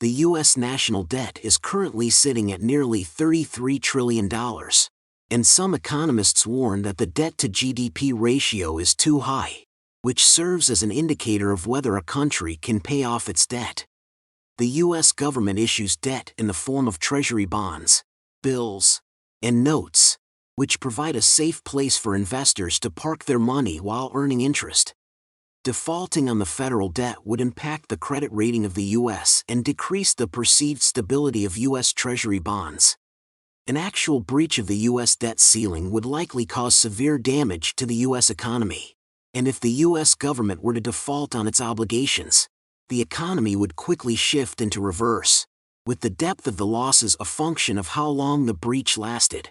The U.S. national debt is currently sitting at nearly $33 trillion, and some economists warn that the debt-to-GDP ratio is too high, which serves as an indicator of whether a country can pay off its debt. The U.S. government issues debt in the form of treasury bonds, bills, and notes, which provide a safe place for investors to park their money while earning interest. Defaulting on the federal debt would impact the credit rating of the U.S. and decrease the perceived stability of U.S. Treasury bonds. An actual breach of the U.S. debt ceiling would likely cause severe damage to the U.S. economy, and if the U.S. government were to default on its obligations, the economy would quickly shift into reverse, with the depth of the losses a function of how long the breach lasted.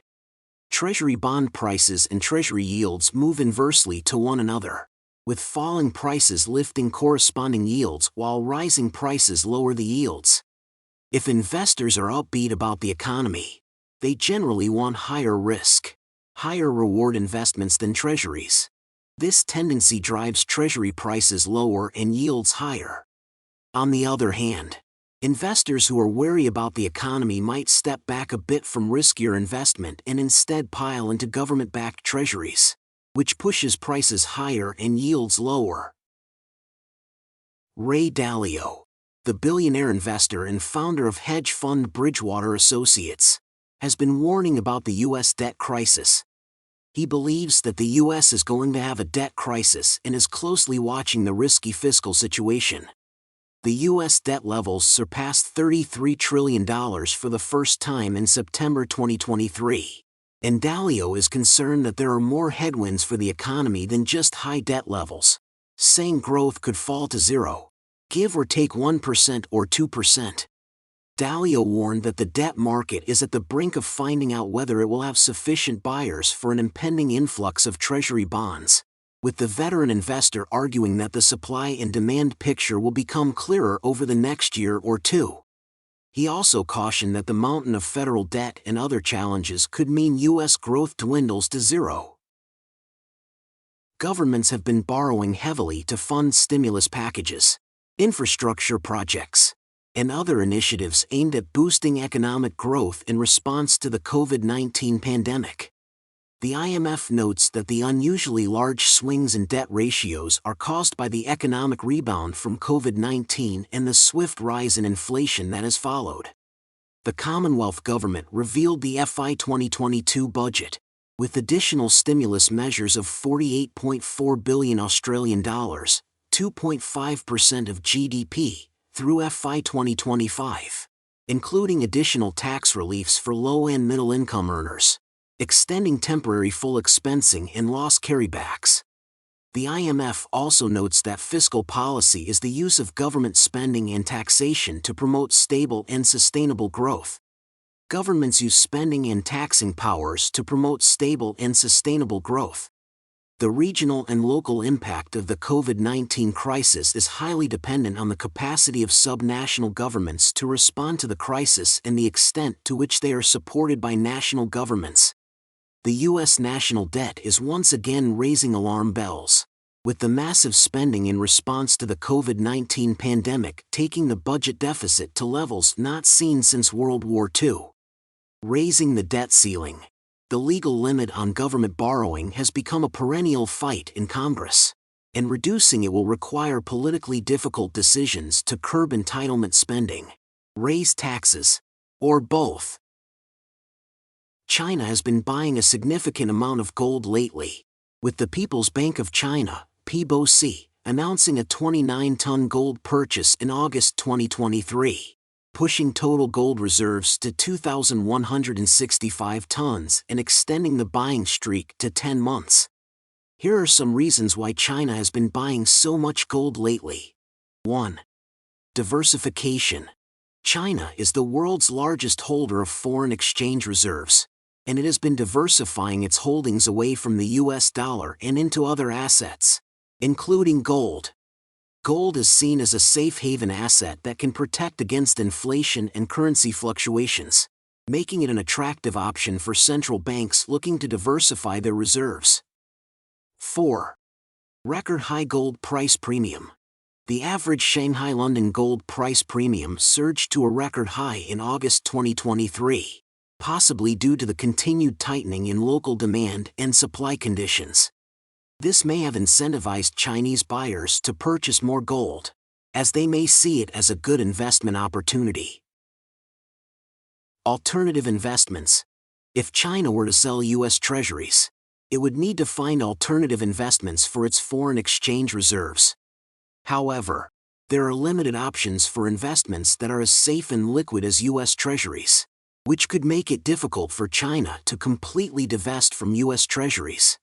Treasury bond prices and Treasury yields move inversely to one another, with falling prices lifting corresponding yields while rising prices lower the yields. If investors are upbeat about the economy, they generally want higher risk, higher reward investments than treasuries. This tendency drives treasury prices lower and yields higher. On the other hand, investors who are wary about the economy might step back a bit from riskier investment and instead pile into government-backed treasuries, which pushes prices higher and yields lower. Ray Dalio, the billionaire investor and founder of hedge fund Bridgewater Associates, has been warning about the U.S. debt crisis. He believes that the U.S. is going to have a debt crisis and is closely watching the risky fiscal situation. The U.S. debt levels surpassed $33 trillion for the first time in September 2023. And Dalio is concerned that there are more headwinds for the economy than just high debt levels, saying growth could fall to zero, give or take 1% or 2%. Dalio warned that the debt market is at the brink of finding out whether it will have sufficient buyers for an impending influx of treasury bonds, with the veteran investor arguing that the supply and demand picture will become clearer over the next year or two. He also cautioned that the mountain of federal debt and other challenges could mean U.S. growth dwindles to zero. Governments have been borrowing heavily to fund stimulus packages, infrastructure projects, and other initiatives aimed at boosting economic growth in response to the COVID-19 pandemic. The IMF notes that the unusually large swings in debt ratios are caused by the economic rebound from COVID-19 and the swift rise in inflation that has followed. The Commonwealth Government revealed the FY 2022 budget, with additional stimulus measures of $48.4 billion Australian dollars, 2.5% of GDP, through FY 2025, including additional tax reliefs for low and middle-income earners, extending temporary full expensing and loss carrybacks. The IMF also notes that fiscal policy is the use of government spending and taxation to promote stable and sustainable growth. Governments use spending and taxing powers to promote stable and sustainable growth. The regional and local impact of the COVID-19 crisis is highly dependent on the capacity of subnational governments to respond to the crisis and the extent to which they are supported by national governments. The U.S. national debt is once again raising alarm bells, with the massive spending in response to the COVID-19 pandemic taking the budget deficit to levels not seen since World War II. Raising the debt ceiling, the legal limit on government borrowing, has become a perennial fight in Congress, and reducing it will require politically difficult decisions to curb entitlement spending, raise taxes, or both. China has been buying a significant amount of gold lately, with the People's Bank of China, PBOC, announcing a 29-ton gold purchase in August 2023, pushing total gold reserves to 2,165 tons and extending the buying streak to 10 months. Here are some reasons why China has been buying so much gold lately. 1. Diversification. China is the world's largest holder of foreign exchange reserves, and it has been diversifying its holdings away from the US dollar and into other assets, including gold. Gold is seen as a safe haven asset that can protect against inflation and currency fluctuations, making it an attractive option for central banks looking to diversify their reserves. 4. Record high gold price premium. The average Shanghai-London gold price premium surged to a record high in August 2023, possibly due to the continued tightening in local demand and supply conditions. This may have incentivized Chinese buyers to purchase more gold, as they may see it as a good investment opportunity. Alternative investments. If China were to sell U.S. Treasuries, it would need to find alternative investments for its foreign exchange reserves. However, there are limited options for investments that are as safe and liquid as U.S. Treasuries, which could make it difficult for China to completely divest from U.S. Treasuries.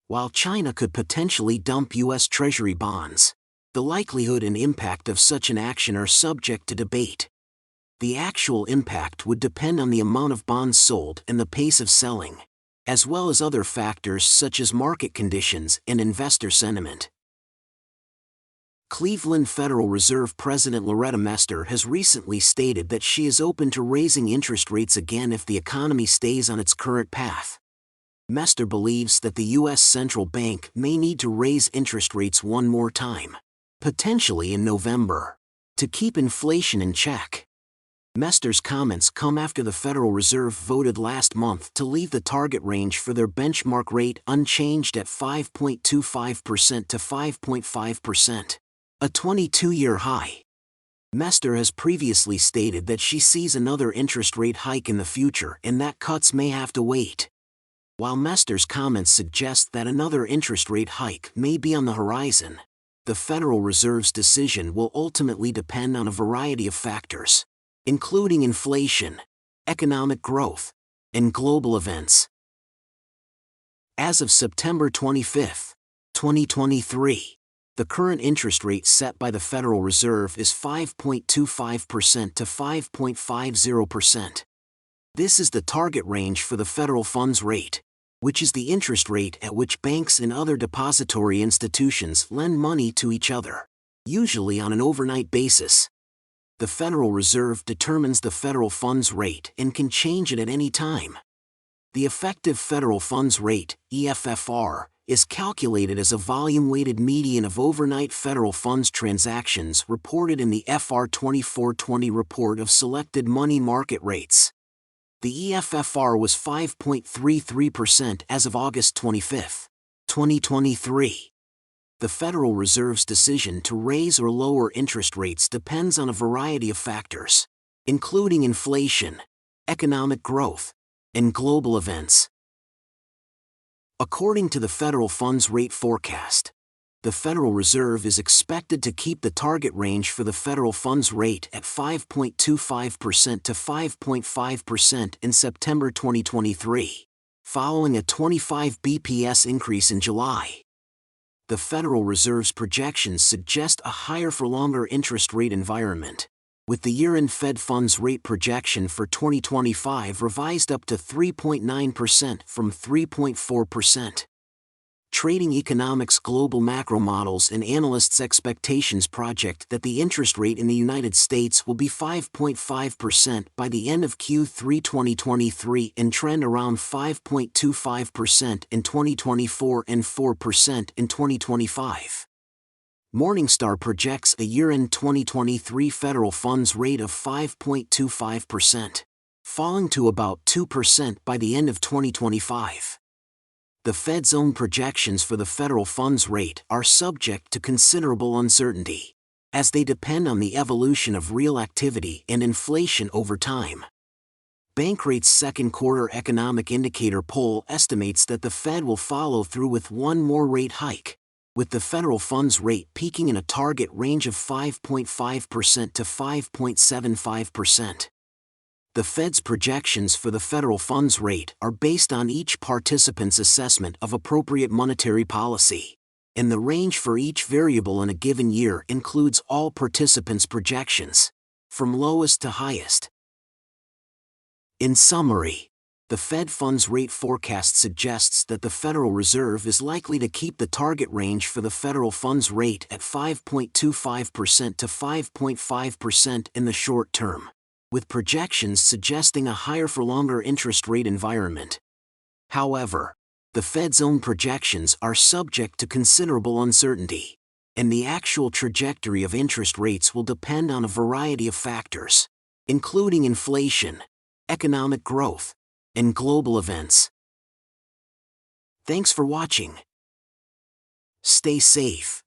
While China could potentially dump U.S. Treasury bonds, the likelihood and impact of such an action are subject to debate. The actual impact would depend on the amount of bonds sold and the pace of selling, as well as other factors such as market conditions and investor sentiment. Cleveland Federal Reserve President Loretta Mester has recently stated that she is open to raising interest rates again if the economy stays on its current path. Mester believes that the U.S. Central Bank may need to raise interest rates one more time, potentially in November, to keep inflation in check. Mester's comments come after the Federal Reserve voted last month to leave the target range for their benchmark rate unchanged at 5.25% to 5.5%. A 22-year high. Mester has previously stated that she sees another interest rate hike in the future and that cuts may have to wait. While Mester's comments suggest that another interest rate hike may be on the horizon, the Federal Reserve's decision will ultimately depend on a variety of factors, including inflation, economic growth, and global events. As of September 25, 2023, the current interest rate set by the Federal Reserve is 5.25% to 5.50%. This is the target range for the federal funds rate, which is the interest rate at which banks and other depository institutions lend money to each other, usually on an overnight basis. The Federal Reserve determines the federal funds rate and can change it at any time. The effective federal funds rate, EFFR, is calculated as a volume-weighted median of overnight federal funds transactions reported in the FR 2420 report of selected money market rates. The EFFR was 5.33% as of August 25, 2023. The Federal Reserve's decision to raise or lower interest rates depends on a variety of factors, including inflation, economic growth, and global events. According to the federal funds rate forecast, the Federal Reserve is expected to keep the target range for the federal funds rate at 5.25% to 5.5% in September 2023, following a 25 bps increase in July. The Federal Reserve's projections suggest a higher-for-longer interest rate environment, with the year-end Fed funds rate projection for 2025 revised up to 3.9% from 3.4%. Trading Economics Global Macro Models and Analysts' Expectations project that the interest rate in the United States will be 5.5% by the end of Q3 2023 and trend around 5.25% in 2024 and 4% in 2025. Morningstar projects a year-end 2023 federal funds rate of 5.25%, falling to about 2% by the end of 2025. The Fed's own projections for the federal funds rate are subject to considerable uncertainty, as they depend on the evolution of real activity and inflation over time. Bankrate's second quarter economic indicator poll estimates that the Fed will follow through with one more rate hike, with the federal funds rate peaking in a target range of 5.5% to 5.75%. The Fed's projections for the federal funds rate are based on each participant's assessment of appropriate monetary policy, and the range for each variable in a given year includes all participants' projections, from lowest to highest. In summary, the Fed funds rate forecast suggests that the Federal Reserve is likely to keep the target range for the federal funds rate at 5.25% to 5.5% in the short term, with projections suggesting a higher-for-longer interest rate environment. However, the Fed's own projections are subject to considerable uncertainty, and the actual trajectory of interest rates will depend on a variety of factors, including inflation, economic growth, and global events. Thanks for watching. Stay safe.